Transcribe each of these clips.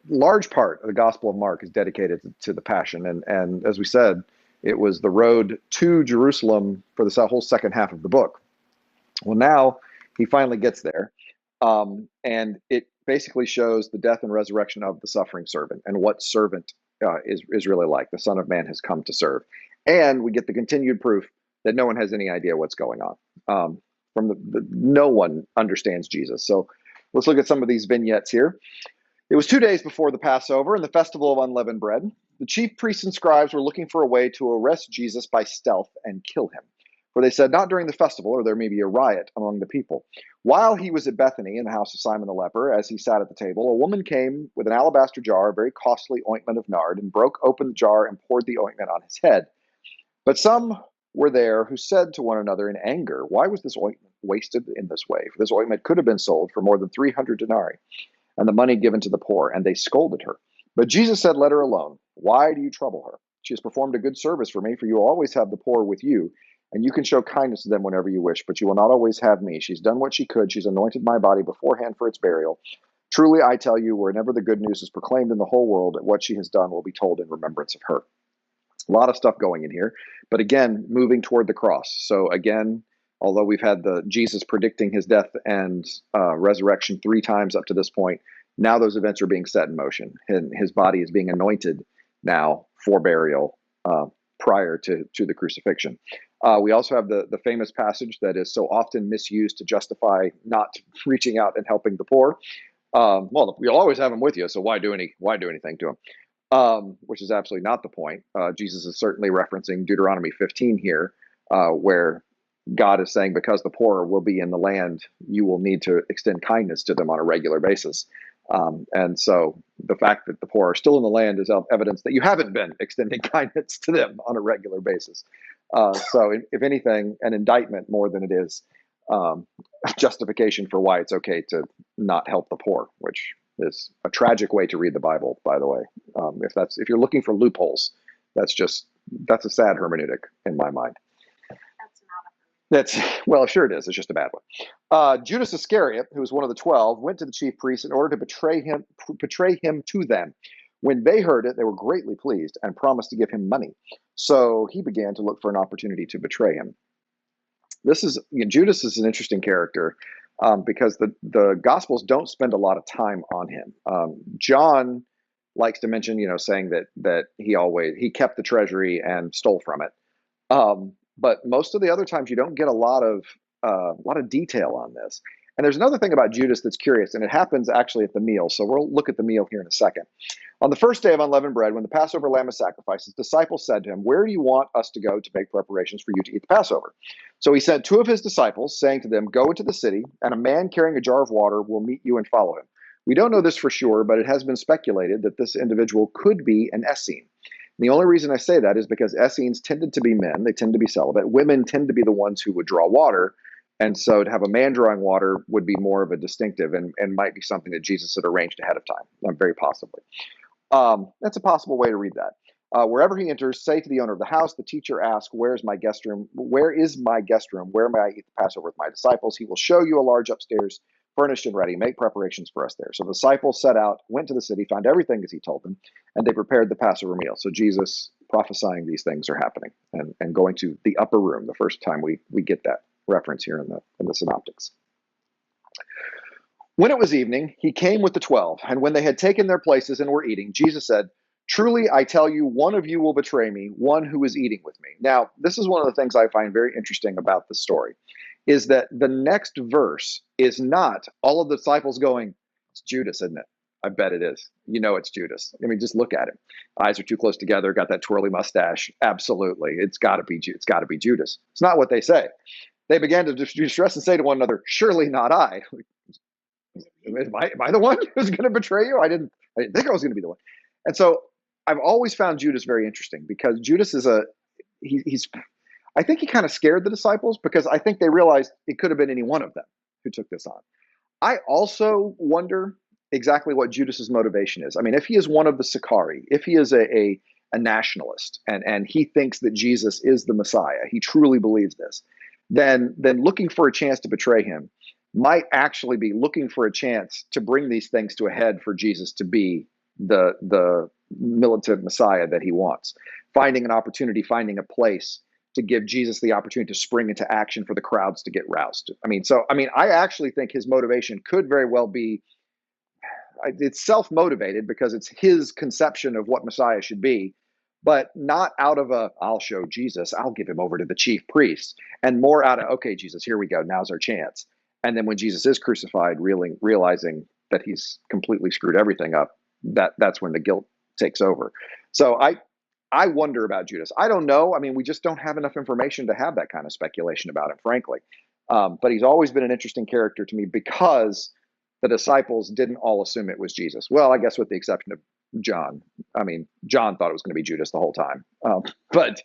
large part of the Gospel of Mark is dedicated to the Passion, and as we said, it was the road to Jerusalem for the whole second half of the book. Well, now he finally gets there, and it basically shows the death and resurrection of the suffering servant and what servant is really like. The Son of Man has come to serve, and we get the continued proof that no one has any idea what's going on. From no one understands Jesus. So let's look at some of these vignettes here. It was 2 days before the Passover and the festival of unleavened bread. The chief priests and scribes were looking for a way to arrest Jesus by stealth and kill him. For they said, not during the festival, or there may be a riot among the people. While he was at Bethany in the house of Simon the leper, as he sat at the table, a woman came with an alabaster jar, a very costly ointment of nard, and broke open the jar and poured the ointment on his head. But some were there who said to one another in anger, why was this ointment wasted in this way? For this ointment could have been sold for more than 300 denarii, and the money given to the poor. And they scolded her. But Jesus said, let her alone. Why do you trouble her? She has performed a good service for me, for you will always have the poor with you, and you can show kindness to them whenever you wish, but you will not always have me. She's done what she could. She's anointed my body beforehand for its burial. Truly, I tell you, whenever the good news is proclaimed in the whole world, what she has done will be told in remembrance of her. A lot of stuff going in here, but again, moving toward the cross. So again, although we've had the Jesus predicting his death and resurrection 3 times up to this point, now those events are being set in motion. His body is being anointed now for burial prior to the crucifixion. We also have the famous passage that is so often misused to justify not reaching out and helping the poor. Well, you'll always have them with you, so why do anything to them? Which is absolutely not the point. Jesus is certainly referencing Deuteronomy 15 here, where God is saying, because the poor will be in the land, you will need to extend kindness to them on a regular basis. And so the fact that the poor are still in the land is evidence that you haven't been extending kindness to them on a regular basis. So if anything, an indictment more than it is justification for why it's okay to not help the poor, which is a tragic way to read the Bible, by the way. If you're looking for loopholes, that's a sad hermeneutic in my mind. Well, sure it is. It's just a bad one. Judas Iscariot, who was one of the 12, went to the chief priests in order to betray him to them. When they heard it, they were greatly pleased and promised to give him money. So he began to look for an opportunity to betray him. Judas is an interesting character because the Gospels don't spend a lot of time on him. John likes to mention, saying that he kept the treasury and stole from it. But most of the other times you don't get a lot of detail on this. And there's another thing about Judas that's curious, and it happens actually at the meal. So we'll look at the meal here in a second. On the first day of unleavened bread, when the Passover lamb is sacrificed, his disciples said to him, where do you want us to go to make preparations for you to eat the Passover? So he sent 2 of his disciples, saying to them, go into the city, and a man carrying a jar of water will meet you and follow him. We don't know this for sure, but it has been speculated that this individual could be an Essene. The only reason I say that is because Essenes tended to be men. They tend to be celibate. Women tend to be the ones who would draw water. And so to have a man drawing water would be more of a distinctive and might be something that Jesus had arranged ahead of time, very possibly. That's a possible way to read that. Wherever he enters, say to the owner of the house, the teacher asks, where is my guest room? Where may I eat the Passover with my disciples? He will show you a large upstairs, furnished and ready. Make preparations for us there. So the disciples set out, went to the city, found everything as he told them, and they prepared the Passover meal. So Jesus prophesying these things are happening and going to the upper room, the first time we get that reference here in the synoptics. When it was evening, he came with the 12, and when they had taken their places and were eating, Jesus said, truly, I tell you, one of you will betray me, one who is eating with me. Now, this is one of the things I find very interesting about the story, is that the next verse is not all of the disciples going, it's Judas, isn't it? I bet it is. It's Judas. I mean, just look at him. Eyes are too close together, got that twirly mustache. Absolutely. It's got to be Judas. It's not what they say. They began to distress and say to one another, surely not I. Am I the one who's going to betray you? I didn't think I was going to be the one. And so I've always found Judas very interesting because Judas is I think he kind of scared the disciples because I think they realized it could have been any one of them who took this on. I also wonder exactly what Judas's motivation is. I mean, if he is one of the Sicarii, if he is a nationalist and he thinks that Jesus is the Messiah, he truly believes this, then looking for a chance to betray him might actually be looking for a chance to bring these things to a head for Jesus to be the militant Messiah that he wants. Finding an opportunity, finding a place to give Jesus the opportunity to spring into action for the crowds to get roused. I actually think his motivation could very well be, it's self-motivated because it's his conception of what Messiah should be, but not out of I'll show Jesus, I'll give him over to the chief priests, and more out of, okay, Jesus, here we go, now's our chance. And then when Jesus is crucified, realizing that he's completely screwed everything up, that's when the guilt takes over. So I wonder about Judas. I don't know. I mean, we just don't have enough information to have that kind of speculation about him, frankly. But he's always been an interesting character to me because the disciples didn't all assume it was Jesus. Well, I guess with the exception of John. I mean, John thought it was going to be Judas the whole time. But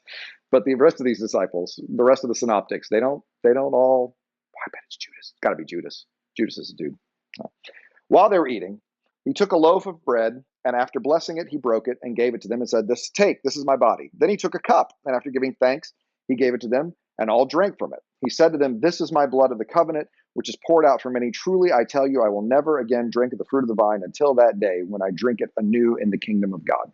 the rest of these disciples, the rest of the synoptics, they don't all. I bet it's Judas. It's got to be Judas. Judas is a dude. While they were eating, he took a loaf of bread, and after blessing it, he broke it and gave it to them and said, this is my body. Then he took a cup, and after giving thanks, he gave it to them, and all drank from it. He said to them, this is my blood of the covenant, which is poured out for many. Truly, I tell you, I will never again drink of the fruit of the vine until that day when I drink it anew in the kingdom of God.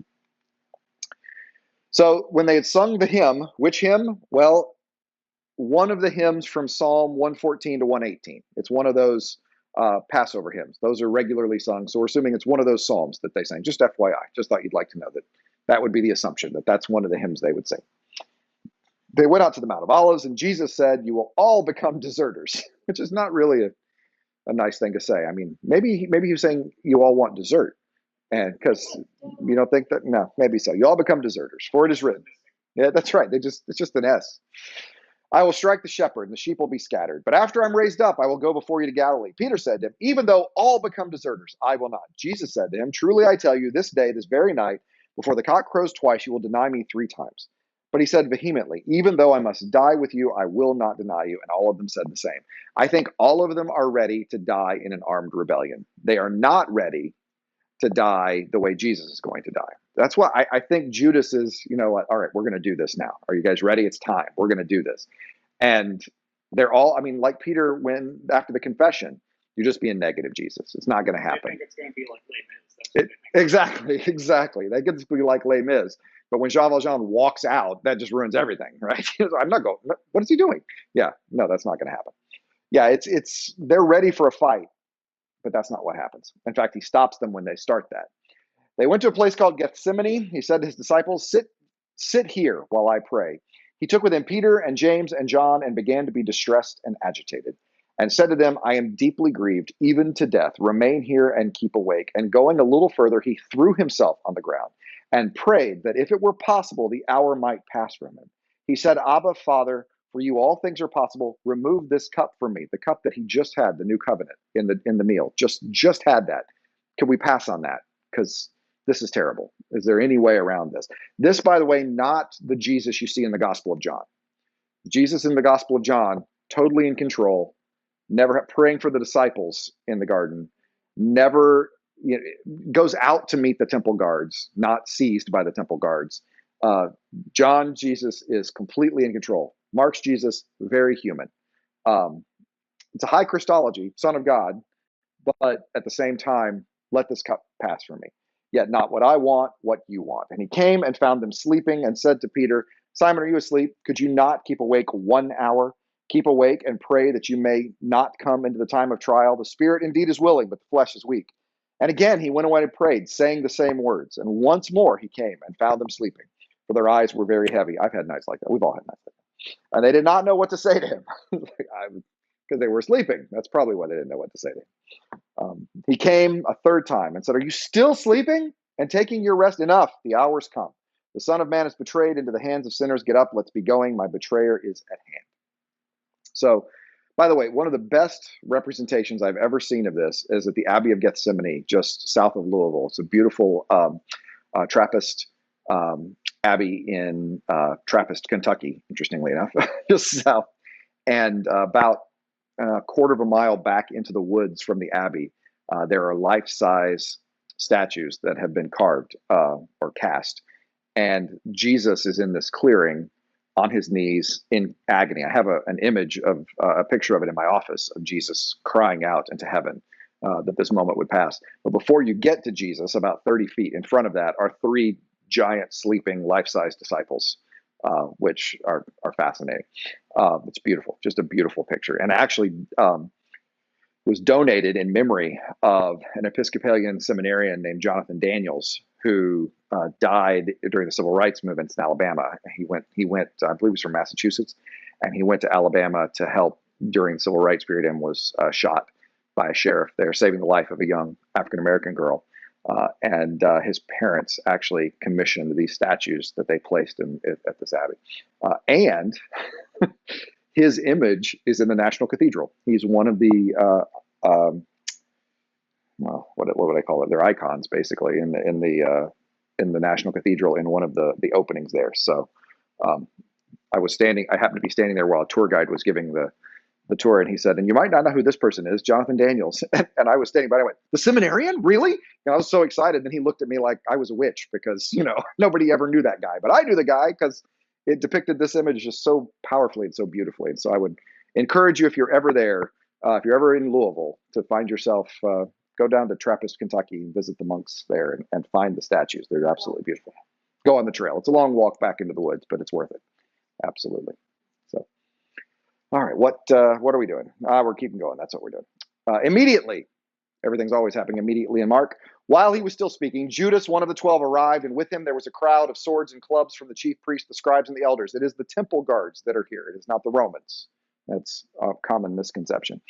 So when they had sung the hymn, which hymn? Well, one of the hymns from Psalm 114 to 118. It's one of those Passover hymns. Those are regularly sung. So we're assuming it's one of those psalms that they sang. Just FYI, just thought you'd like to know that would be the assumption, that that's one of the hymns they would sing. They went out to the Mount of Olives, and Jesus said, you will all become deserters, which is not really a nice thing to say. I mean, maybe he was saying you all want dessert. And because you don't think that, no, maybe so. You all become deserters, for it is written. Yeah, that's right. It's just an S. I will strike the shepherd, and the sheep will be scattered. But after I'm raised up, I will go before you to Galilee. Peter said to him, even though all become deserters, I will not. Jesus said to him, truly I tell you, this day, this very night, before the cock crows twice, you will deny me 3 times. But he said vehemently, even though I must die with you, I will not deny you. And all of them said the same. I think all of them are ready to die in an armed rebellion. They are not ready to die the way Jesus is going to die. That's why I think Judas is, all right, we're going to do this now. Are you guys ready? It's time. We're going to do this. And they're all, I mean, like Peter, when after the confession, you're just being negative, Jesus. It's not going to happen. I think it's going to be like Les Mis. Exactly. They could be like Les Mis. But when Jean Valjean walks out, that just ruins everything, right? I'm not going, what is he doing? Yeah, no, that's not going to happen. Yeah, they're ready for a fight, but that's not what happens. In fact, he stops them when they start that. They went to a place called Gethsemane. He said to his disciples, sit here while I pray. He took with him Peter and James and John and began to be distressed and agitated, and said to them, I am deeply grieved, even to death. Remain here and keep awake. And going a little further, he threw himself on the ground and prayed that if it were possible, the hour might pass from him. He said, Abba, Father, for you all things are possible. Remove this cup from me, the cup that he just had, the new covenant in the meal. Just had that. Can we pass on that? Because this is terrible. Is there any way around this? This, by the way, not the Jesus you see in the Gospel of John. Jesus in the Gospel of John, totally in control, never praying for the disciples in the garden, never goes out to meet the temple guards, not seized by the temple guards. John, Jesus is completely in control. Mark's Jesus, very human. It's a high Christology, Son of God, but at the same time, let this cup pass from me. Yet not what I want, what you want. And he came and found them sleeping and said to Peter, Simon, are you asleep? Could you not keep awake 1 hour? Keep awake and pray that you may not come into the time of trial. The spirit indeed is willing, but the flesh is weak. And again, he went away and prayed, saying the same words. And once more he came and found them sleeping, for their eyes were very heavy. I've had nights like that. We've all had nights like that. And they did not know what to say to him because they were sleeping. That's probably why they didn't know what to say to him. He came a third time and said, are you still sleeping and taking your rest? Enough, the hour's come. The Son of Man is betrayed into the hands of sinners. Get up, let's be going. My betrayer is at hand. So, by the way, one of the best representations I've ever seen of this is at the Abbey of Gethsemane, just south of Louisville. It's a beautiful Trappist abbey in Trappist, Kentucky, interestingly enough, just south. And about a quarter of a mile back into the woods from the abbey, there are life-size statues that have been carved or cast. And Jesus is in this clearing on his knees in agony. I have an image of a picture of it in my office of Jesus crying out into heaven that this moment would pass. But before you get to Jesus, about 30 feet in front of that are three giant sleeping life-size disciples, which are fascinating. It's beautiful, just a beautiful picture. And actually was donated in memory of an Episcopalian seminarian named Jonathan Daniels, who died during the civil rights movements in Alabama. He went, I believe he was from Massachusetts, and he went to Alabama to help during the civil rights period and was shot by a sheriff there, saving the life of a young African-American girl. And his parents actually commissioned these statues that they placed at this abbey. And his image is in the National Cathedral. He's one of the well, what would I call it? They're icons, basically, in the National Cathedral in one of the openings there. So I happened to be standing there while a tour guide was giving the tour, and he said, "And you might not know who this person is, Jonathan Daniels." And I was standing by, and I went, "The seminarian, really?" And I was so excited. Then he looked at me like I was a witch because nobody ever knew that guy, but I knew the guy because it depicted this image just so powerfully and so beautifully. And so I would encourage you, if you're ever there, if you're ever in Louisville, to find yourself, go down to Trappist, Kentucky, and visit the monks there and find the statues. They're absolutely beautiful. Go on the trail. It's a long walk back into the woods, but it's worth it. Absolutely. So, all right, what are we doing? We're keeping going. That's what we're doing. Immediately, everything's always happening immediately in Mark. While he was still speaking, Judas, one of the 12, arrived, and with him there was a crowd of swords and clubs from the chief priests, the scribes, and the elders. It is the temple guards that are here. It is not the Romans. That's a common misconception.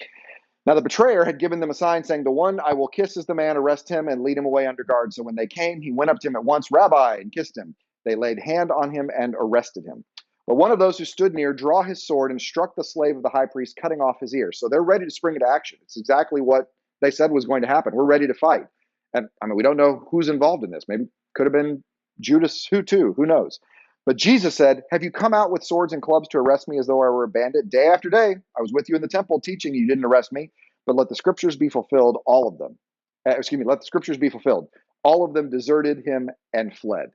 Now the betrayer had given them a sign saying, "The one I will kiss is the man, arrest him and lead him away under guard." So when they came, he went up to him at once, "Rabbi," and kissed him. They laid hand on him and arrested him. But one of those who stood near drew his sword and struck the slave of the high priest, cutting off his ear. So they're ready to spring into action. It's exactly what they said was going to happen. We're ready to fight. And I mean, we don't know who's involved in this. Maybe could have been Judas, too. Who knows? But Jesus said, "Have you come out with swords and clubs to arrest me as though I were a bandit? Day after day, I was with you in the temple teaching. You didn't arrest me. But let the scriptures be fulfilled, all of them." Let the scriptures be fulfilled. All of them deserted him and fled.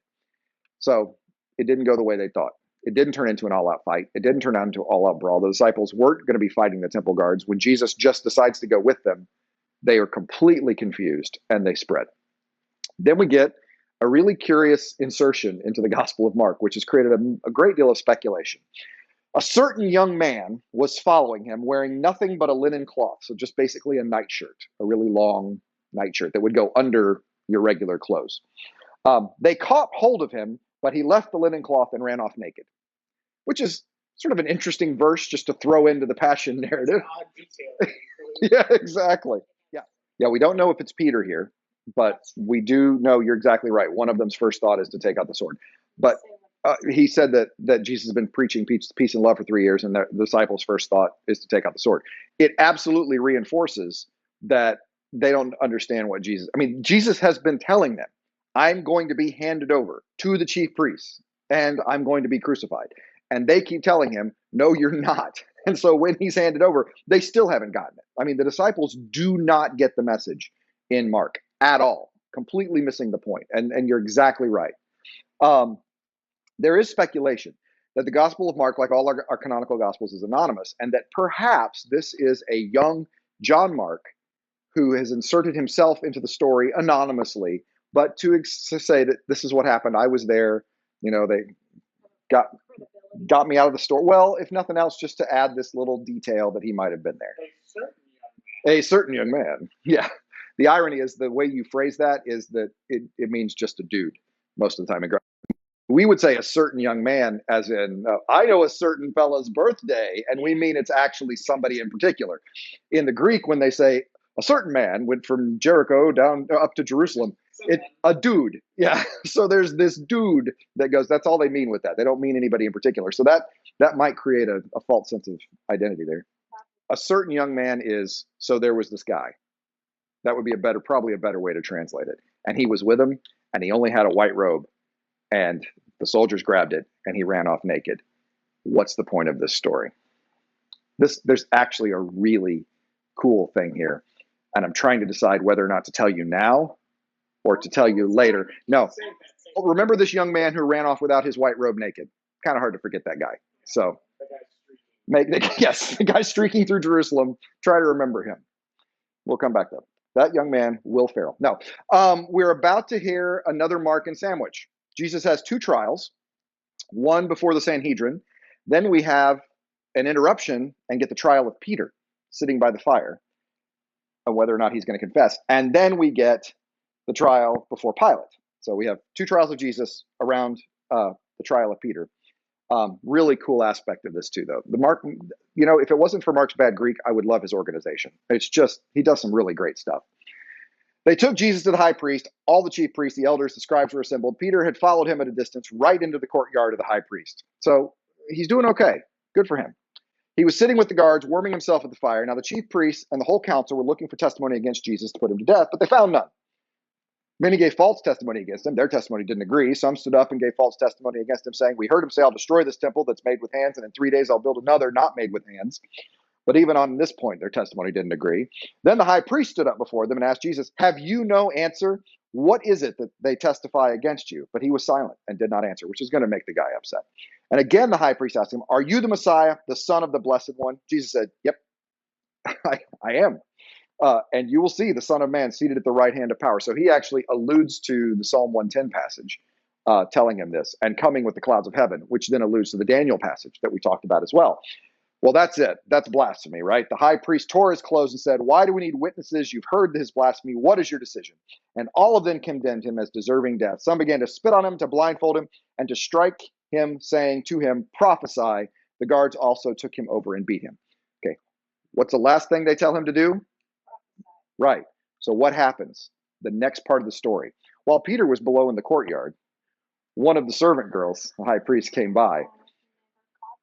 So it didn't go the way they thought. It didn't turn into an all-out fight. It didn't turn into an all-out brawl. The disciples weren't going to be fighting the temple guards. When Jesus just decides to go with them, they are completely confused and they spread. Then we get a really curious insertion into the Gospel of Mark, which has created a great deal of speculation. A certain young man was following him wearing nothing but a linen cloth. So just basically a nightshirt, a really long nightshirt that would go under your regular clothes. They caught hold of him, but he left the linen cloth and ran off naked, which is sort of an interesting verse just to throw into the passion narrative. Odd detail. Yeah, exactly. Yeah, we don't know if it's Peter here, but we do know you're exactly right. One of them's first thought is to take out the sword. But he said that Jesus has been preaching peace and love for 3 years, and the disciples' first thought is to take out the sword. It absolutely reinforces that they don't understand what Jesus. I mean, Jesus has been telling them, "I'm going to be handed over to the chief priests, and I'm going to be crucified." And they keep telling him, "No, you're not." And so when he's handed over, they still haven't gotten it. I mean, the disciples do not get the message in Mark at all, completely missing the point. And you're exactly right. There is speculation that the Gospel of Mark, like all our canonical Gospels, is anonymous, and that perhaps this is a young John Mark who has inserted himself into the story anonymously, but to say that this is what happened. I was there. They got me out of the store. Well, if nothing else, just to add this little detail that he might have been there. A certain young man. Yeah. The irony is the way you phrase that is that it means just a dude most of the time. We would say a certain young man, as in, I know a certain fella's birthday, and we mean it's actually somebody in particular. In the Greek, when they say a certain man went from Jericho down up to Jerusalem, a dude. Yeah. So there's this dude that goes, that's all they mean with that. They don't mean anybody in particular. So that might create a false sense of identity there. A certain young man is, so there was this guy. That would be probably a better way to translate it. And he was with him, and he only had a white robe, and the soldiers grabbed it, and he ran off naked. What's the point of this story? There's actually a really cool thing here, and I'm trying to decide whether or not to tell you now or to tell you later. No. Remember this young man who ran off without his white robe naked? Kind of hard to forget that guy. So, yes, the guy streaking through Jerusalem. Try to remember him. We'll come back though. That young man, Will Ferrell. No, we're about to hear another Markan sandwich. Jesus has two trials, one before the Sanhedrin. Then we have an interruption and get the trial of Peter sitting by the fire, and whether or not he's going to confess. And then we get the trial before Pilate. So we have two trials of Jesus around the trial of Peter. Really cool aspect of this too, though. The Mark, if it wasn't for Mark's bad Greek, I would love his organization. It's just, he does some really great stuff. They took Jesus to the high priest. All the chief priests, the elders, the scribes were assembled. Peter had followed him at a distance right into the courtyard of the high priest. So he's doing okay. Good for him. He was sitting with the guards, warming himself at the fire. Now the chief priests and the whole council were looking for testimony against Jesus to put him to death, but they found none. Many gave false testimony against him. Their testimony didn't agree. Some stood up and gave false testimony against him, saying, "We heard him say, I'll destroy this temple that's made with hands, and in 3 days I'll build another not made with hands." But even on this point, their testimony didn't agree. Then the high priest stood up before them and asked Jesus, "Have you no answer? What is it that they testify against you?" But he was silent and did not answer, which is going to make the guy upset. And again, the high priest asked him, "Are you the Messiah, the Son of the Blessed One?" Jesus said, "Yep, I am. And you will see the Son of Man seated at the right hand of power." So he actually alludes to the Psalm 110 passage, telling him this, and coming with the clouds of heaven, which then alludes to the Daniel passage that we talked about as well. Well, that's it. That's blasphemy, right? The high priest tore his clothes and said, "Why do we need witnesses? You've heard his blasphemy. What is your decision?" And all of them condemned him as deserving death. Some began to spit on him, to blindfold him, and to strike him, saying to him, "Prophesy." The guards also took him over and beat him. Okay. What's the last thing they tell him to do? Right. So what happens? The next part of the story. While Peter was below in the courtyard, one of the servant girls, the high priest, came by.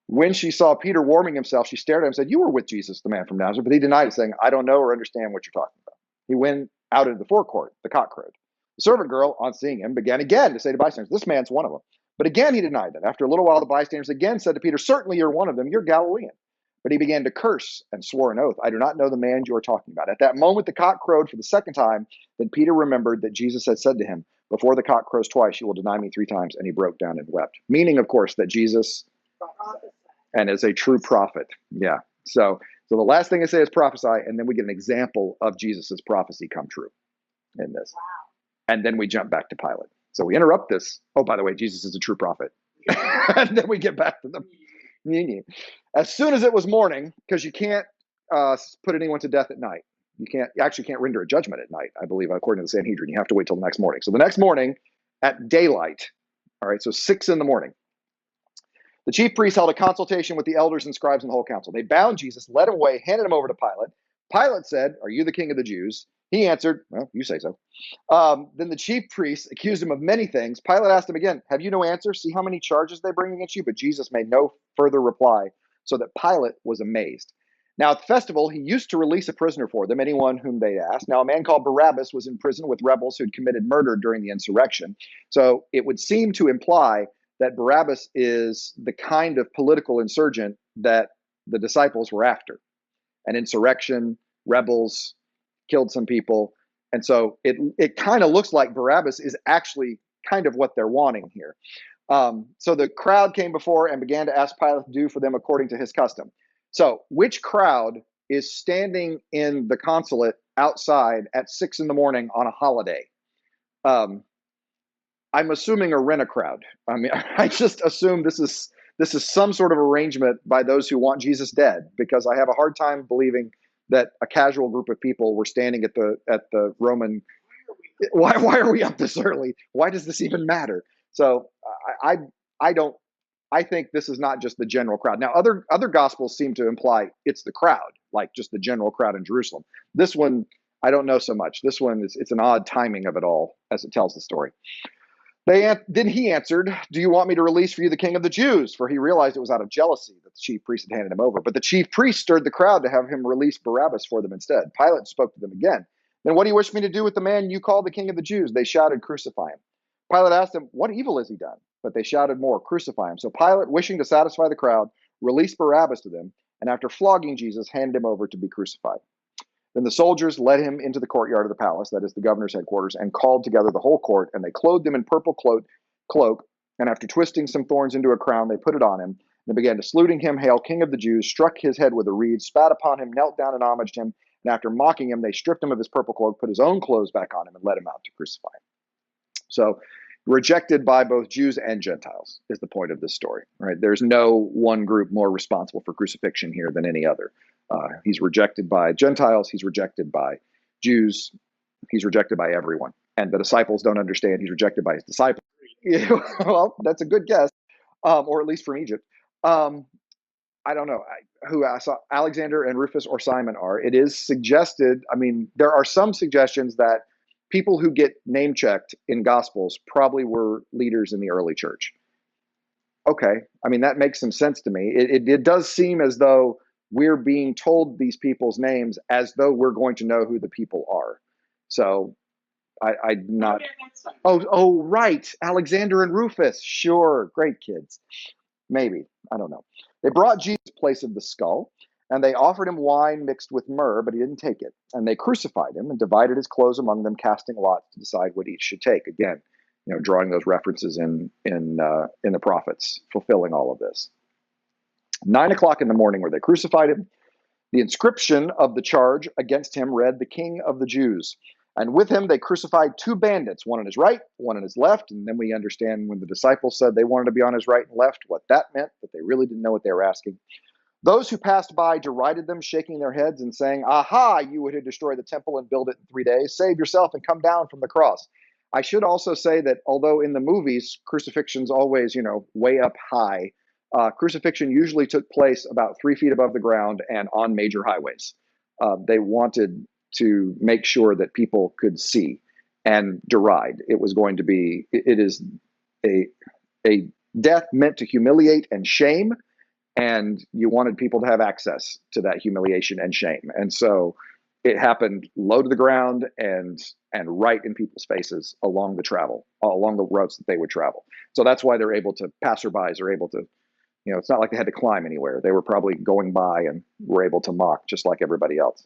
When she saw Peter warming himself, she stared at him and said, "You were with Jesus, the man from Nazareth." But he denied it, saying, "I don't know or understand what you're talking about." He went out into the forecourt. The cock crowed. The servant girl, on seeing him, began again to say to bystanders, "This man's one of them." But again he denied that. After a little while, the bystanders again said to Peter, "Certainly you're one of them. You're Galilean." But he began to curse and swore an oath, "I do not know the man you are talking about." At that moment, the cock crowed for the second time. Then Peter remembered that Jesus had said to him, "Before the cock crows twice, you will deny me 3 times." And he broke down and wept. Meaning, of course, that Jesus and is a true prophet. Yeah. So the last thing I say is prophesy, and then we get an example of Jesus's prophecy come true in this. Wow. And then we jump back to Pilate. So we interrupt this. Oh, by the way, Jesus is a true prophet. And then we get back to the as soon as it was morning, because you can't put anyone to death at night. You actually can't render a judgment at night, I believe, according to the Sanhedrin. You have to wait till the next morning. So the next morning at daylight, all right, so 6 in the morning, the chief priests held a consultation with the elders and scribes and the whole council. They bound Jesus, led him away, handed him over to Pilate. Pilate said, "Are you the king of the Jews?" He answered, "Well, you say so." Then the chief priests accused him of many things. Pilate asked him again, "Have you no answer? See how many charges they bring against you?" But Jesus made no further reply, so that Pilate was amazed. Now, at the festival, he used to release a prisoner for them, anyone whom they asked. Now, a man called Barabbas was in prison with rebels who'd committed murder during the insurrection. So it would seem to imply that Barabbas is the kind of political insurgent that the disciples were after. An insurrection, rebels, killed some people. And so it kind of looks like Barabbas is actually kind of what they're wanting here. So the crowd came before and began to ask Pilate to do for them according to his custom. So which crowd is standing in the consulate outside at 6 in the morning on a holiday? I'm assuming a rent-a-crowd. I mean, I just assume this is some sort of arrangement by those who want Jesus dead, because I have a hard time believing that a casual group of people were standing at the Roman. Why are we up this early? Why does this even matter? So I think this is not just the general crowd. Now, other gospels seem to imply it's the crowd, like just the general crowd in Jerusalem. This one, I don't know so much. This one it's an odd timing of it all as it tells the story. Then he answered, "Do you want me to release for you the king of the Jews?" For he realized it was out of jealousy that the chief priest had handed him over. But the chief priest stirred the crowd to have him release Barabbas for them instead. Pilate spoke to them again. "Then what do you wish me to do with the man you call the king of the Jews?" They shouted, "Crucify him." Pilate asked them, "What evil has he done?" But they shouted more, "Crucify him." So Pilate, wishing to satisfy the crowd, released Barabbas to them, and after flogging Jesus, handed him over to be crucified. Then the soldiers led him into the courtyard of the palace, that is the governor's headquarters, and called together the whole court, and they clothed him in purple cloak, and after twisting some thorns into a crown, they put it on him, and began to saluting him, "Hail, King of the Jews," struck his head with a reed, spat upon him, knelt down and homaged him, And after mocking him, they stripped him of his purple cloak, put his own clothes back on him, and led him out to crucify him. So rejected by both Jews and Gentiles is the point of this story, right? There's no one group more responsible for crucifixion here than any other. He's rejected by Gentiles. He's rejected by Jews. He's rejected by everyone. And the disciples don't understand. He's rejected by his disciples. Well, that's a good guess, or at least from Egypt. I don't know who I saw Alexander and Rufus or Simon are. It is suggested. I mean, there are some suggestions that people who get name checked in Gospels probably were leaders in the early church. Okay, I mean, that makes some sense to me. It does seem as though we're being told these people's names as though we're going to know who the people are. So I'm not. Oh, right. Alexander and Rufus. Sure. Great kids. Maybe. I don't know. They brought Jesus to the place of the skull, and they offered him wine mixed with myrrh, but he didn't take it. And they crucified him and divided his clothes among them, casting lots to decide what each should take. Again, drawing those references in the prophets, fulfilling all of this. 9 o'clock in the morning, where they crucified him, the inscription of the charge against him read, "The King of the Jews." And with him, they crucified two bandits, one on his right, one on his left. And then we understand when the disciples said they wanted to be on his right and left, what that meant, that they really didn't know what they were asking. Those who passed by derided them, shaking their heads and saying, "Aha, you would destroy the temple and build it in 3 days. Save yourself and come down from the cross." I should also say that although in the movies, crucifixion's always, way up high, crucifixion usually took place about 3 feet above the ground and on major highways. They wanted to make sure that people could see and deride. It is a death meant to humiliate and shame, and you wanted people to have access to that humiliation and shame. And so it happened low to the ground and right in people's faces along the roads that they would travel. So that's why passerbys are able to, it's not like they had to climb anywhere. They were probably going by and were able to mock just like everybody else.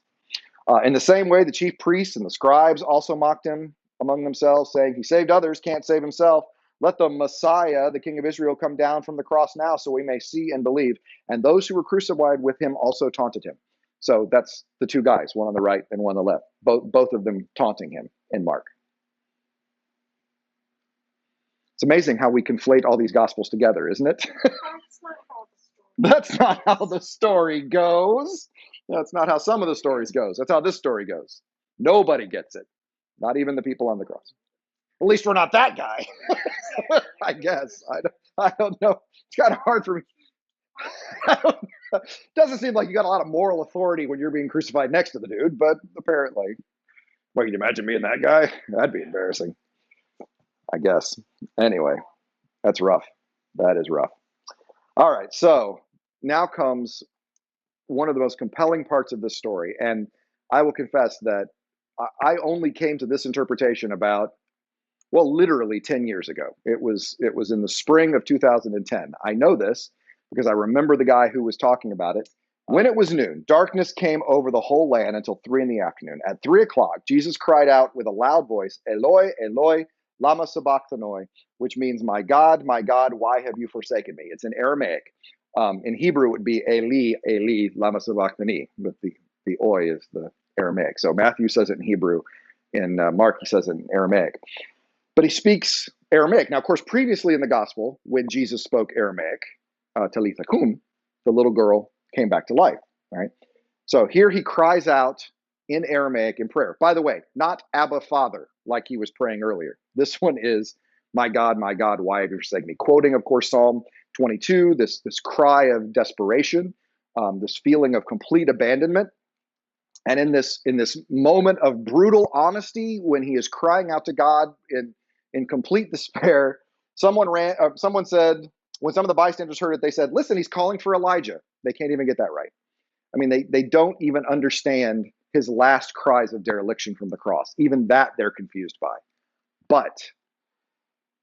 In the same way, the chief priests and the scribes also mocked him among themselves, saying, "He saved others, can't save himself. Let the Messiah, the King of Israel, come down from the cross now so we may see and believe." And those who were crucified with him also taunted him. So that's the two guys, one on the right and one on the left, both of them taunting him in Mark. It's amazing how we conflate all these Gospels together, isn't it? That's not how the story goes. That's not how some of the stories goes. That's how this story goes. Nobody gets it. Not even the people on the cross. At least we're not that guy. I guess. I don't know. It's kind of hard for me. Doesn't seem like you got a lot of moral authority when you're being crucified next to the dude, but apparently. Well, can you imagine being that guy? That'd be embarrassing, I guess. Anyway, that's rough. That is rough. All right, so now comes one of the most compelling parts of this story. And I will confess that I only came to this interpretation about, literally 10 years ago. It was in the spring of 2010. I know this because I remember the guy who was talking about it. When it was noon, darkness came over the whole land until 3 p.m. At 3 o'clock, Jesus cried out with a loud voice, "Eloi, Eloi, lama sabachthani," which means, my God, why have you forsaken me?" It's in Aramaic. In Hebrew, it would be Eli, Eli, lama sabachthani, but the oi is the Aramaic. So Matthew says it in Hebrew. In Mark, he says it in Aramaic. But he speaks Aramaic. Now, of course, previously in the gospel, when Jesus spoke Aramaic, Talitha kum, the little girl came back to life, right? So here he cries out in Aramaic in prayer. By the way, not Abba, Father, like he was praying earlier. This one is, my God, why have you forsaken me?" Quoting, of course, Psalm 22, this cry of desperation, this feeling of complete abandonment. And in this moment of brutal honesty, when he is crying out to God in complete despair, someone said, when some of the bystanders heard it, they said, "Listen, he's calling for Elijah." They can't even get that right. I mean, they don't even understand his last cries of dereliction from the cross. Even that they're confused by. But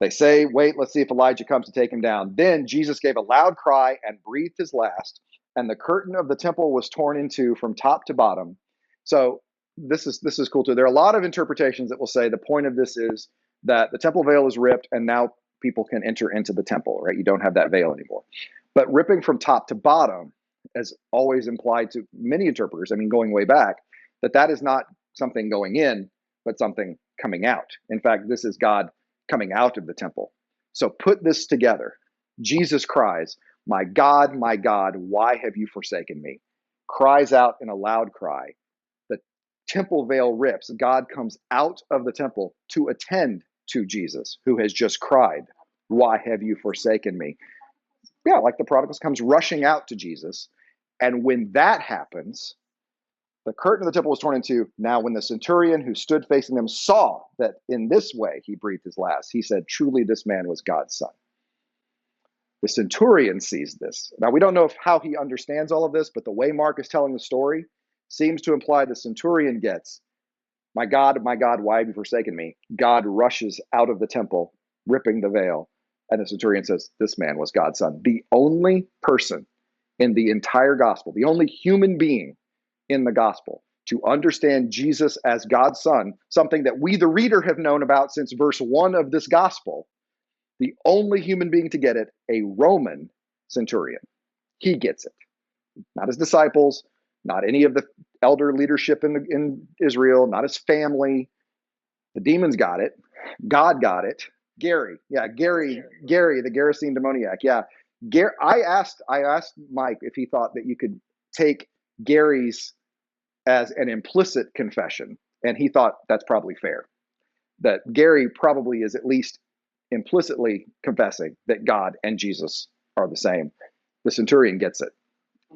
they say, "Wait, let's see if Elijah comes to take him down." Then Jesus gave a loud cry and breathed his last, and the curtain of the temple was torn in two from top to bottom. So this is cool too. There are a lot of interpretations that will say the point of this is that the temple veil is ripped and now people can enter into the temple, right? You don't have that veil anymore. But ripping from top to bottom, as always implied to many interpreters, I mean, going way back, that is not something going in, but something coming out. In fact, this is God coming out of the temple. So put this together. Jesus cries, my God, why have you forsaken me? Cries out in a loud cry. The temple veil rips. God comes out of the temple to attend to Jesus, who has just cried, why have you forsaken me? Yeah, like the prodigals, comes rushing out to Jesus. And when that happens, the curtain of the temple was torn in two. Now, when the centurion who stood facing them saw that in this way he breathed his last, he said, truly, this man was God's son. The centurion sees this. Now, we don't know how he understands all of this, but the way Mark is telling the story seems to imply the centurion gets, my God, why have you forsaken me? God rushes out of the temple, ripping the veil. And the centurion says, this man was God's son. The only person in the entire gospel, the only human being in the gospel to understand Jesus as God's son, something that we, the reader, have known about since verse 1 of this gospel, the only human being to get it, a Roman centurion. He gets it. Not his disciples, not any of the elder leadership in Israel, not his family. The demons got it. God got it. Gary, the Gerasene demoniac. Yeah, I asked Mike if he thought that you could take Gary's as an implicit confession, and he thought that's probably fair. That Gary probably is at least implicitly confessing that God and Jesus are the same. The centurion gets it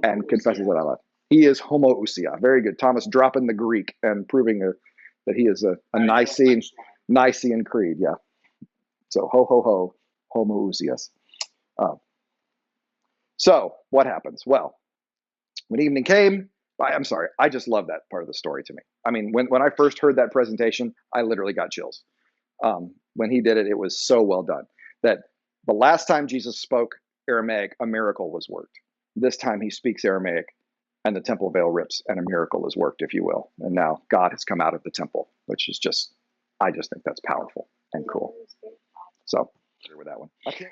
and confesses that out loud. He is homoousia. Very good. Thomas dropping the Greek and proving that he is a Nicene creed. Yeah. So homoousias. So what happens? Well, when evening came, I'm sorry, I just love that part of the story to me. I mean, when I first heard that presentation, I literally got chills. When he did it, it was so well done that the last time Jesus spoke Aramaic, a miracle was worked. This time he speaks Aramaic and the temple veil rips and a miracle is worked, if you will. And now God has come out of the temple, which is I just think that's powerful and cool. So with that one.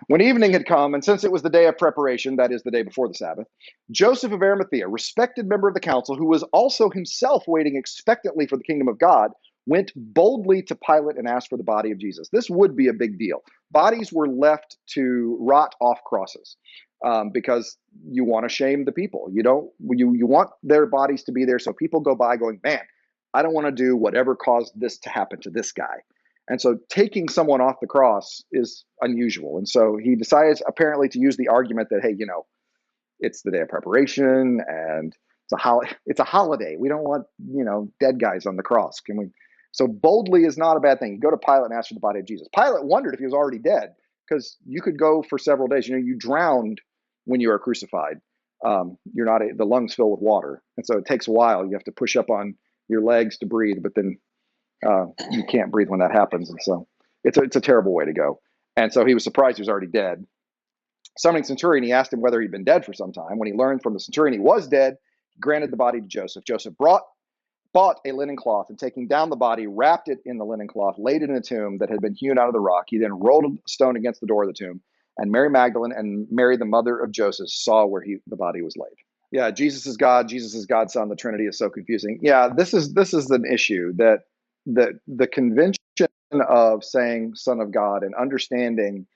When evening had come, and since it was the day of preparation, that is the day before the Sabbath, Joseph of Arimathea, respected member of the council, who was also himself waiting expectantly for the kingdom of God, went boldly to Pilate and asked for the body of Jesus. This would be a big deal. Bodies were left to rot off crosses because you want to shame the people. You want their bodies to be there so people go by going, man, I don't want to do whatever caused this to happen to this guy. And so taking someone off the cross is unusual. And so he decides apparently to use the argument that, hey, it's the day of preparation and it's a holiday. We don't want, dead guys on the cross. Can we? So boldly is not a bad thing. You go to Pilate and ask for the body of Jesus. Pilate wondered if he was already dead because you could go for several days. You drowned when you are crucified. The lungs fill with water. And so it takes a while. You have to push up on your legs to breathe, but then you can't breathe when that happens. And so it's a terrible way to go. And so he was surprised he was already dead. Summoning centurion, he asked him whether he'd been dead for some time. When he learned from the centurion he was dead, he granted the body to Joseph. Joseph bought a linen cloth and taking down the body, wrapped it in the linen cloth, laid it in a tomb that had been hewn out of the rock. He then rolled a stone against the door of the tomb. And Mary Magdalene and Mary, the mother of Joseph, saw where the body was laid. Yeah, Jesus is God. Jesus is God's son. The Trinity is so confusing. Yeah, this is an issue that the convention of saying Son of God and understanding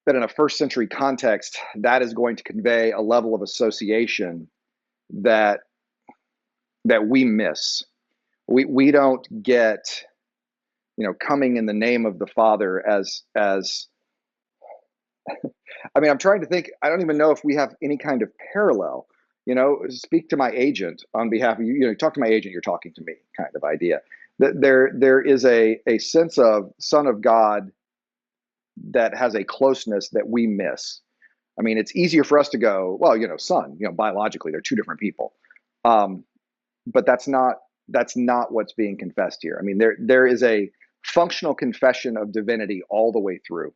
that in a first century context, that is going to convey a level of association that we miss. We don't get, coming in the name of the Father as I mean, I'm trying to think, I don't even know if we have any kind of parallel. Speak to my agent on behalf of you. Talk to my agent, you're talking to me kind of idea. There is a sense of Son of God that has a closeness that we miss. I mean, it's easier for us to go, well, son, biologically, they're two different people. But that's not what's being confessed here. I mean, there is a functional confession of divinity all the way through.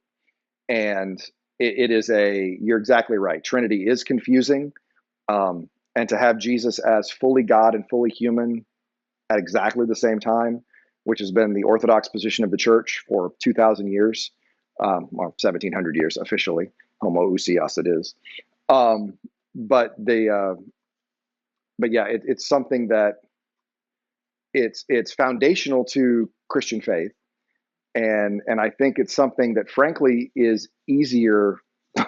And it is you're exactly right. Trinity is confusing. And to have Jesus as fully God and fully human at exactly the same time, which has been the Orthodox position of the church for 2,000 years, or 1,700 years officially, homoousios it is. But yeah, it's something that it's foundational to Christian faith, and I think it's something that frankly is easier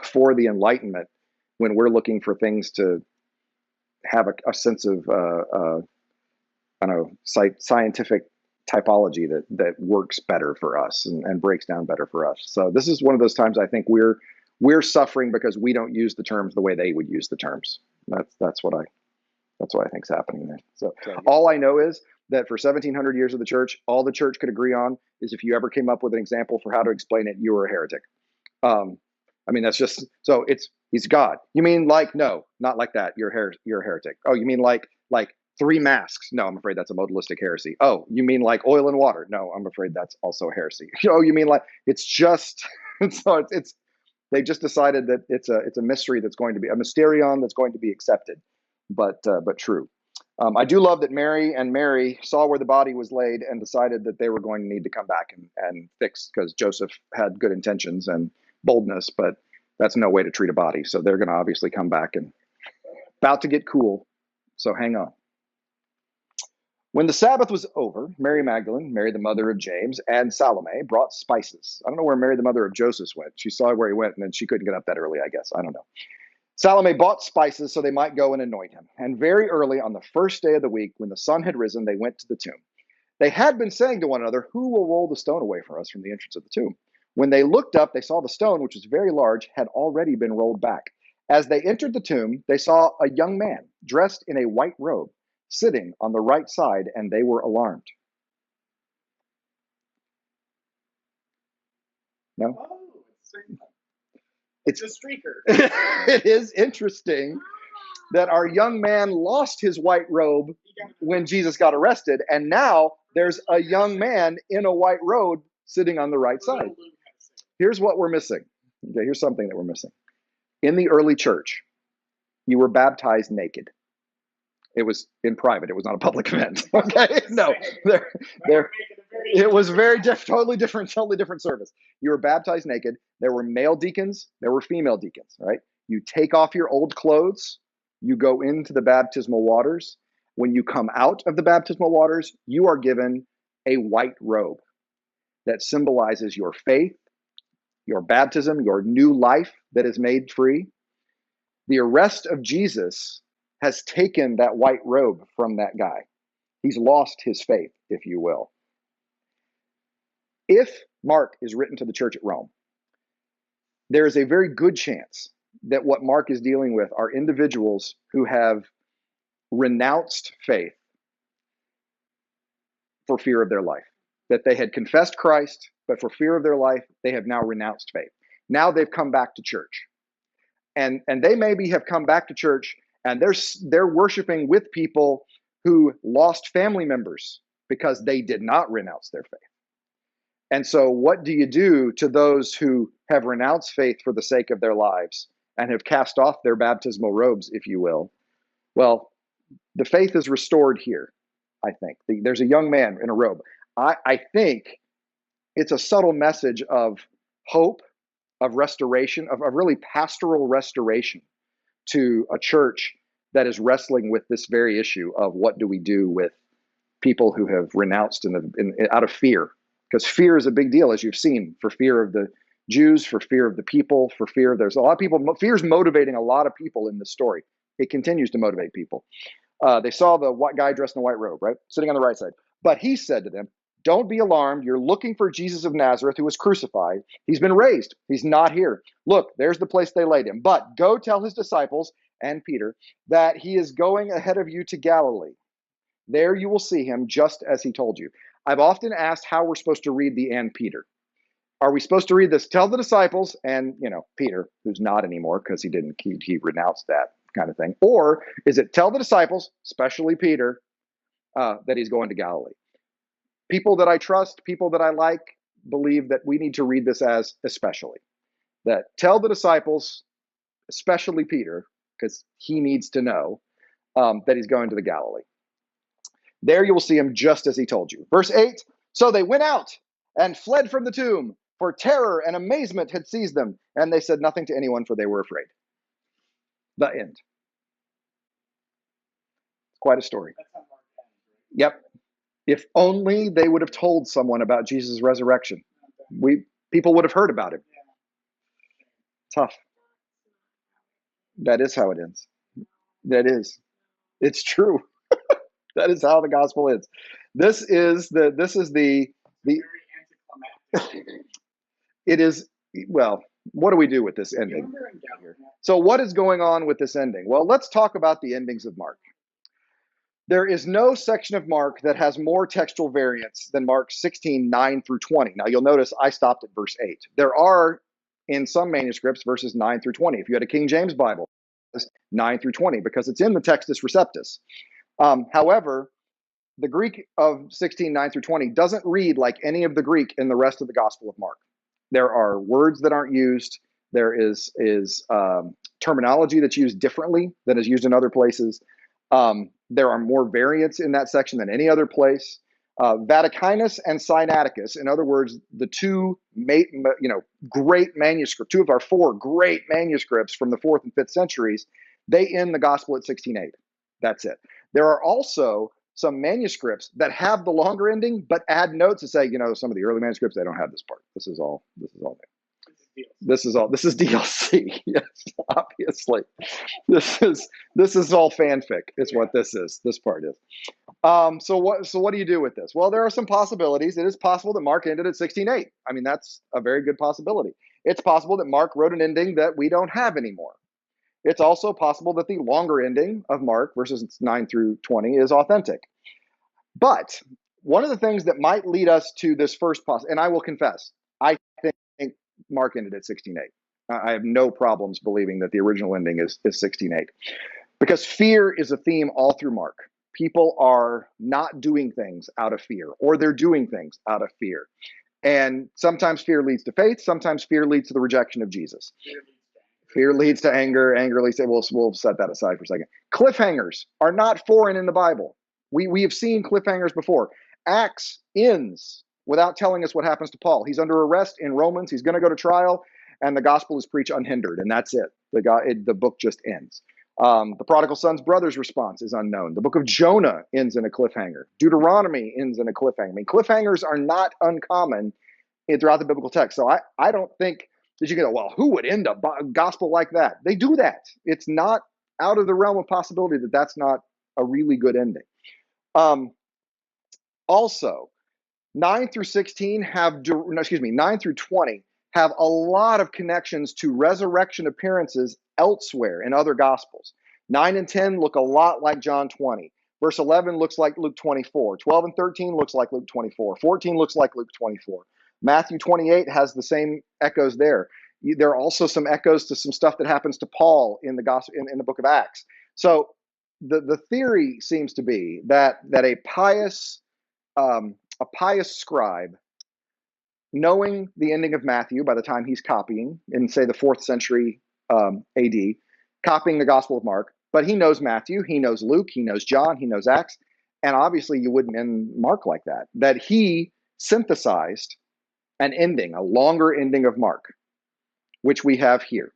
for the Enlightenment when we're looking for things to have a sense of I don't know, scientific typology that works better for us and breaks down better for us. So this is one of those times I think we're suffering because we don't use the terms the way they would use the terms. That's what I think is happening there. So all I know is that for 1700 years of the church, all the church could agree on is if you ever came up with an example for how to explain it, you were a heretic. I mean, that's just, so he's God. You mean like, no, not like that. You're a heretic. Oh, you mean like three masks? No, I'm afraid that's a modalistic heresy. Oh, you mean like oil and water? No, I'm afraid that's also a heresy. Oh, you mean like, it's just, so it's they just decided that it's a mystery that's going to be a mysterion that's going to be accepted, but true. I do love that Mary saw where the body was laid and decided that they were going to need to come back and fix, because Joseph had good intentions and boldness, but that's no way to treat a body. So they're going to obviously come back and about to get cool. So hang on. When the Sabbath was over, Mary Magdalene, Mary the mother of James, and Salome brought spices. I don't know where Mary the mother of Joseph went. She saw where he went, and then she couldn't get up that early, I guess. I don't know. Salome bought spices so they might go and anoint him. And very early on the first day of the week, when the sun had risen, they went to the tomb. They had been saying to one another, "Who will roll the stone away for us from the entrance of the tomb?" When they looked up, they saw the stone, which was very large, had already been rolled back. As they entered the tomb, they saw a young man dressed in a white robe sitting on the right side, and they were alarmed. No? Oh, It's a streaker. It is interesting that our young man lost his white robe when Jesus got arrested, and now there's a young man in a white robe sitting on the right side. Here's what we're missing. Okay, here's something that we're missing. In the early church, you were baptized naked. It was in private. It was not a public event. Okay, no, it was very totally different service. You were baptized naked. There were male deacons. There were female deacons. Right? You take off your old clothes. You go into the baptismal waters. When you come out of the baptismal waters, you are given a white robe that symbolizes your faith, your baptism, your new life that is made free. The arrest of Jesus has taken that white robe from that guy. He's lost his faith, if you will. If Mark is written to the church at Rome, there is a very good chance that what Mark is dealing with are individuals who have renounced faith for fear of their life. That they had confessed Christ, but for fear of their life, they have now renounced faith. Now they've come back to church. And they maybe have come back to church and they're worshiping with people who lost family members because they did not renounce their faith. And so what do you do to those who have renounced faith for the sake of their lives and have cast off their baptismal robes, if you will? Well, the faith is restored here, I think. There's a young man in a robe. I think it's a subtle message of hope, of restoration, of really pastoral restoration to a church that is wrestling with this very issue of what do we do with people who have renounced out of fear. Because fear is a big deal, as you've seen, for fear of the Jews, for fear of the people, for fear there's a lot of people. Fear is motivating a lot of people in this story. It continues to motivate people. They saw the white guy dressed in a white robe, right, sitting on the right side. But he said to them, "Don't be alarmed. You're looking for Jesus of Nazareth who was crucified. He's been raised. He's not here. Look, there's the place they laid him. But go tell his disciples and Peter that he is going ahead of you to Galilee. There you will see him just as he told you." I've often asked how we're supposed to read the "and Peter." Are we supposed to read this, tell the disciples and, Peter, who's not anymore because he renounced that kind of thing? Or is it tell the disciples, especially Peter, that he's going to Galilee? People that I trust, people that I like, believe that we need to read this as especially. That tell the disciples, especially Peter, because he needs to know that he's going to the Galilee. There you will see him just as he told you. Verse 8, so they went out and fled from the tomb, for terror and amazement had seized them, and they said nothing to anyone, for they were afraid. The end. Quite a story. Yep. If only they would have told someone about Jesus' resurrection. People would have heard about him. Tough. That is how it ends. That is. It's true. That is how the gospel ends. This is the Very anticlimactic. it is. Well, what do we do with this ending? Remember in Galilee? So what is going on with this ending? Well, let's talk about the endings of Mark. There is no section of Mark that has more textual variants than Mark 16, 9 through 20. Now, you'll notice I stopped at verse 8. There are, in some manuscripts, verses 9 through 20. If you had a King James Bible, 9 through 20, because it's in the Textus Receptus. However, the Greek of 16, 9 through 20 doesn't read like any of the Greek in the rest of the Gospel of Mark. There are words that aren't used. There is terminology that's used differently than is used in other places. There are more variants in that section than any other place. Vaticanus and Sinaiticus, in other words, the two great manuscripts, two of our four great manuscripts from the 4th and 5th centuries, they end the gospel at 16:8. That's it. There are also some manuscripts that have the longer ending, but add notes to say, some of the early manuscripts, they don't have this part. This is all new. This is DLC. Yes, obviously. This is all fanfic. Is what this is. This part is. So what do you do with this? Well, there are some possibilities. It is possible that Mark ended at 16:8. I mean, that's a very good possibility. It's possible that Mark wrote an ending that we don't have anymore. It's also possible that the longer ending of Mark, verses 9 through 20, is authentic. But one of the things that might lead us to this first and I will confess, I think Mark ended at 16:8. I have no problems believing that the original ending is 16:8, because fear is a theme all through Mark. People are not doing things out of fear, or they're doing things out of fear. And sometimes fear leads to faith. Sometimes fear leads to the rejection of Jesus. Fear leads to anger. Anger leads to, we'll set that aside for a second. Cliffhangers are not foreign in the Bible. We have seen cliffhangers before. Acts ends without telling us what happens to Paul. He's under arrest in Romans. He's going to go to trial, and the gospel is preached unhindered, and that's it. The book just ends. The prodigal son's brother's response is unknown. The book of Jonah ends in a cliffhanger. Deuteronomy ends in a cliffhanger. I mean, cliffhangers are not uncommon throughout the biblical text. So I don't think that you go, well, who would end a gospel like that? They do that. It's not out of the realm of possibility that that's not a really good ending. Also, 9 through 20 have a lot of connections to resurrection appearances elsewhere in other gospels. 9 and 10 look a lot like John 20. Verse 11 looks like Luke 24. 12 and 13 looks like Luke 24. 14 looks like Luke 24. Matthew 28 has the same echoes there. There are also some echoes to some stuff that happens to Paul in the gospel in the book of Acts. So the theory seems to be that a pious scribe, knowing the ending of Matthew by the time he's copying in, say, the 4th century AD, copying the Gospel of Mark, but he knows Matthew, he knows Luke, he knows John, he knows Acts, and obviously you wouldn't end Mark like that. That he synthesized an ending, a longer ending of Mark, which we have here,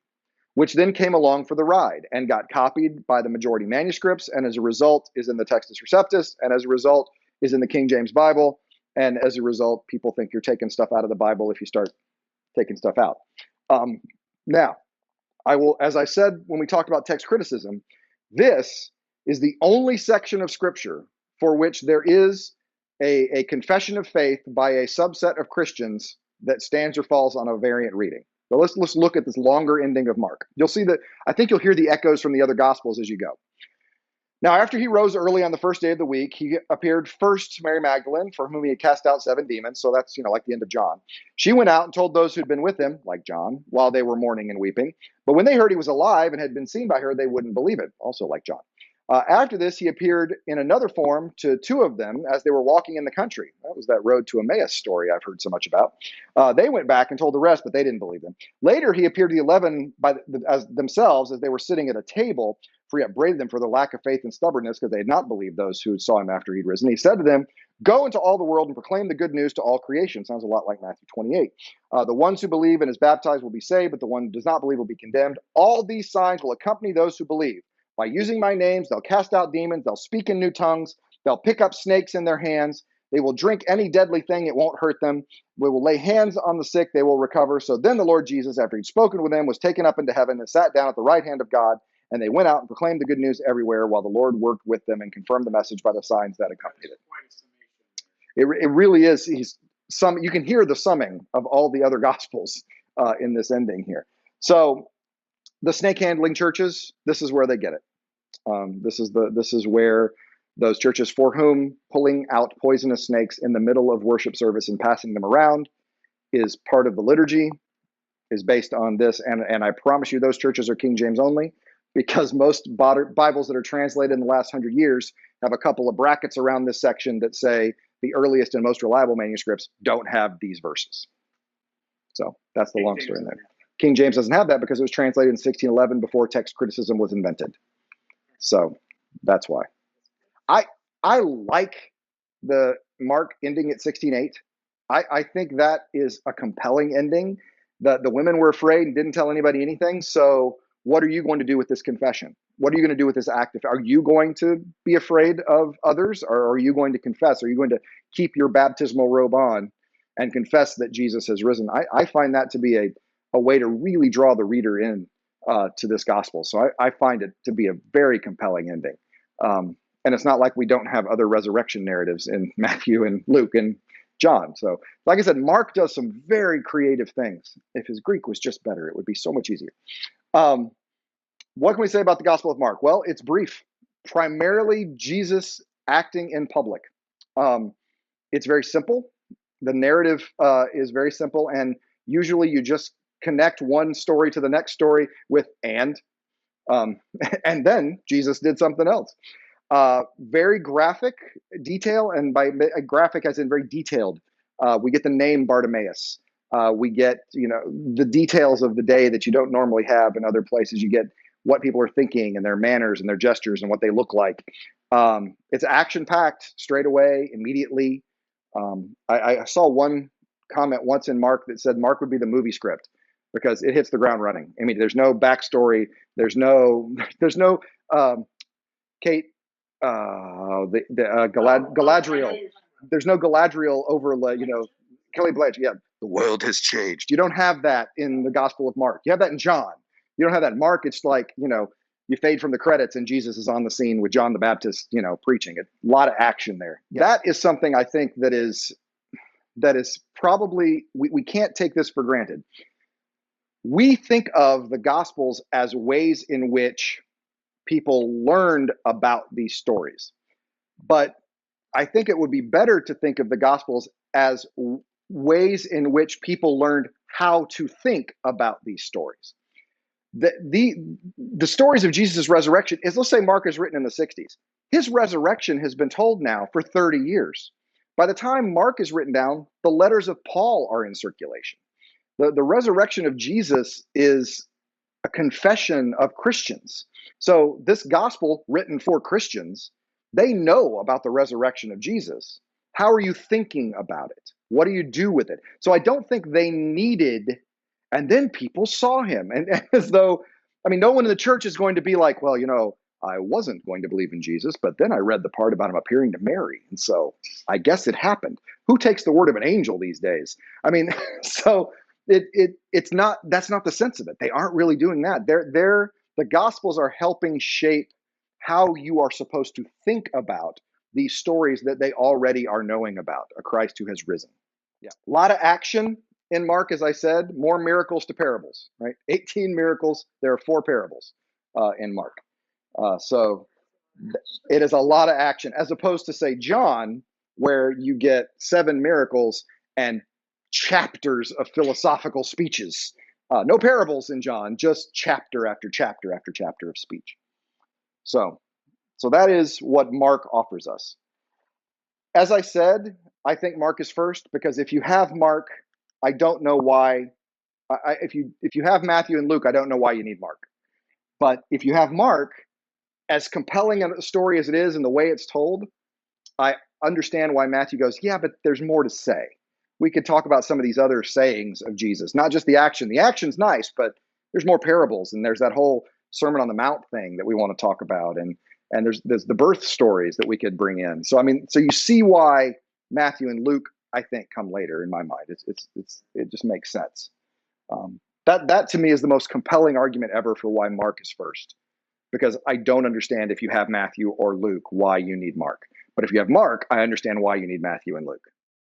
which then came along for the ride and got copied by the majority manuscripts, and as a result is in the Textus Receptus, and as a result is in the King James Bible, and as a result, people think you're taking stuff out of the Bible if you start taking stuff out. Now, I will, as I said when we talked about text criticism, this is the only section of Scripture for which there is a confession of faith by a subset of Christians that stands or falls on a variant reading. So let's look at this longer ending of Mark. You'll see that, I think you'll hear the echoes from the other Gospels as you go. Now, after he rose early on the first day of the week, he appeared first to Mary Magdalene, for whom he had cast out 7 demons. So that's, like the end of John. She went out and told those who'd been with him, like John, while they were mourning and weeping. But when they heard he was alive and had been seen by her, they wouldn't believe it, also like John. After this, he appeared in another form to 2 of them as they were walking in the country. That was that road to Emmaus story I've heard so much about. They went back and told the rest, but they didn't believe them. Later, he appeared to the 11 as themselves as they were sitting at a table, for he upbraided them for their lack of faith and stubbornness, because they had not believed those who saw him after he'd risen. He said to them, "Go into all the world and proclaim the good news to all creation." Sounds a lot like Matthew 28. The ones who believe and is baptized will be saved, but the one who does not believe will be condemned. All these signs will accompany those who believe. By using my names, they'll cast out demons, they'll speak in new tongues, they'll pick up snakes in their hands, They will drink any deadly thing, it won't hurt them. We will lay hands on the sick, they will recover. So then the Lord Jesus, after he'd spoken with them, was taken up into heaven and sat down at the right hand of God. And they went out and proclaimed the good news everywhere while the Lord worked with them and confirmed the message by the signs that accompanied it. It really is. You can hear the summing of all the other gospels in this ending here. So the snake handling churches, this is where they get it. This is where those churches for whom pulling out poisonous snakes in the middle of worship service and passing them around is part of the liturgy is based on this. And I promise you those churches are King James only, because most Bibles that are translated in the last 100 years have a couple of brackets around this section that say the earliest and most reliable manuscripts don't have these verses. So that's the long story in there. King James doesn't have that because it was translated in 1611 before text criticism was invented. So that's why. I like the Mark ending at 16:8. I think that is a compelling ending. The women were afraid and didn't tell anybody anything. So what are you going to do with this confession? What are you going to do with this act? Are you going to be afraid of others, or are you going to confess? Are you going to keep your baptismal robe on and confess that Jesus has risen? I find that to be a way to really draw the reader in to this gospel. So I find it to be a very compelling ending. And it's not like we don't have other resurrection narratives in Matthew and Luke and John. So like I said, Mark does some very creative things. If his Greek was just better, it would be so much easier. What can we say about the Gospel of Mark? Well, it's brief. Primarily Jesus acting in public. It's very simple. The narrative is very simple. And usually you just connect one story to the next story with and then Jesus did something else. Very graphic detail, and by graphic as in very detailed. We get the name Bartimaeus. We get the details of the day that you don't normally have in other places. You get what people are thinking and their manners and their gestures and what they look like. It's action packed straight away, immediately. I saw one comment once in Mark that said Mark would be the movie script because it hits the ground running. I mean, there's no backstory. There's no Kate. Galadriel. There's no Galadriel overlay, Kelly Blanchett. Yeah, the world has changed. You don't have that in the Gospel of Mark. You have that in John. You don't have that in Mark. It's like, you fade from the credits and Jesus is on the scene with John the Baptist, preaching. A lot of action there. Yeah. That is something I think that is probably, we can't take this for granted. We think of the Gospels as ways in which people learned about these stories. But I think it would be better to think of the Gospels as ways in which people learned how to think about these stories. The stories of Jesus' resurrection is, let's say Mark is written in the 60s. His resurrection has been told now for 30 years. By the time Mark is written down, the letters of Paul are in circulation. The resurrection of Jesus is a confession of Christians. So this gospel written for Christians, they know about the resurrection of Jesus. How are you thinking about it? What do you do with it? So I don't think they needed, and then people saw him. And as though, no one in the church is going to be like, well, I wasn't going to believe in Jesus, but then I read the part about him appearing to Mary. And so I guess it happened. Who takes the word of an angel these days? So it's not, that's not the sense of it. They aren't really doing that. The Gospels are helping shape how you are supposed to think about these stories that they already are knowing about, a Christ who has risen. Yeah, a lot of action in Mark, as I said, more miracles to parables, right? 18 miracles, there are 4 parables in Mark. So it is a lot of action, as opposed to, say, John, where you get 7 miracles and chapters of philosophical speeches. No parables in John, just chapter after chapter after chapter of speech. So that is what Mark offers us. As I said, I think Mark is first, because if you have Mark, I don't know why. If you have Matthew and Luke, I don't know why you need Mark. But if you have Mark, as compelling a story as it is and the way it's told, I understand why Matthew goes, yeah, but there's more to say. We could talk about some of these other sayings of Jesus, not just the action. The action's nice, but there's more parables, and there's that whole Sermon on the Mount thing that we want to talk about, and there's the birth stories that we could bring in. So so you see why Matthew and Luke, I think, come later in my mind. It just makes sense. That to me is the most compelling argument ever for why Mark is first, because I don't understand if you have Matthew or Luke why you need Mark, but if you have Mark, I understand why you need Matthew and Luke.